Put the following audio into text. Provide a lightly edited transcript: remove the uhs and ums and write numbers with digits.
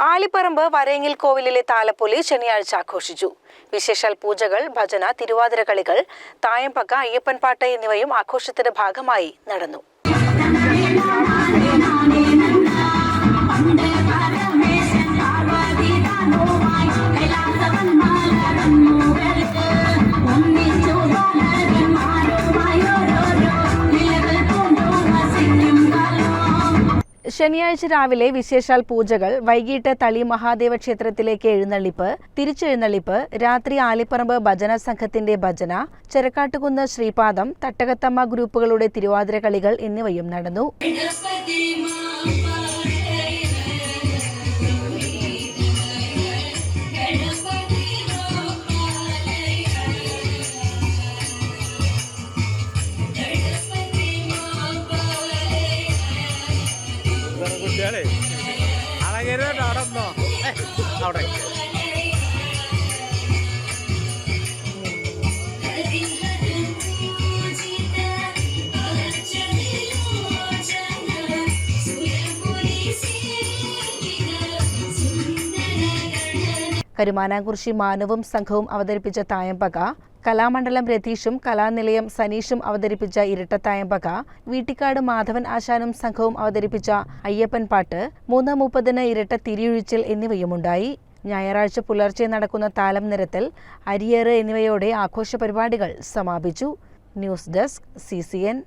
ആലിപ്പറമ്പ് വരേങ്ങിൽ കോവിലിലെ താലപ്പൊലി ശനിയാഴ്ച ആഘോഷിച്ചു. വിശേഷാൽ പൂജകൾ, ഭജന, തിരുവാതിര കളികൾ, തായമ്പക, അയ്യപ്പൻപാട്ട് എന്നിവയും ആഘോഷത്തിന്റെ ഭാഗമായി നടന്നു. ശനിയാഴ്ച രാവിലെ വിശേഷാൽ പൂജകൾ, വൈകിട്ട് തളി മഹാദേവ ക്ഷേത്രത്തിലേക്ക് എഴുന്നള്ളിപ്പ്, തിരിച്ചെഴുന്നള്ളിപ്പ്, രാത്രി ആലിപ്പറമ്പ് ഭജന സംഘത്തിന്റെ ഭജന, ചെരക്കാട്ടുകുന്ന് ശ്രീപാദം, തട്ടകത്തമ്മ ഗ്രൂപ്പുകളുടെ തിരുവാതിര കളികൾ എന്നിവയും നടന്നു. കരുമാനാംകുറിശി മാനുവും സംഘവും അവതരിപ്പിച്ച തായമ്പക, കലാമണ്ഡലം രതീഷും കലാനിലയം സനീഷും അവതരിപ്പിച്ച ഇരട്ടത്തായമ്പക, വീട്ടിക്കാട് മാധവൻ ആശാനും സംഘവും അവതരിപ്പിച്ച അയ്യപ്പൻപാട്ട്, 3:30 ഇരട്ട തിരിയൊഴിച്ചൽ എന്നിവയുമുണ്ടായി. ഞായറാഴ്ച പുലർച്ചെ നടക്കുന്ന താലം നിരത്തൽ, അരിയേറ് എന്നിവയോടെ ആഘോഷ പരിപാടികൾ സമാപിച്ചു. News desk CCN.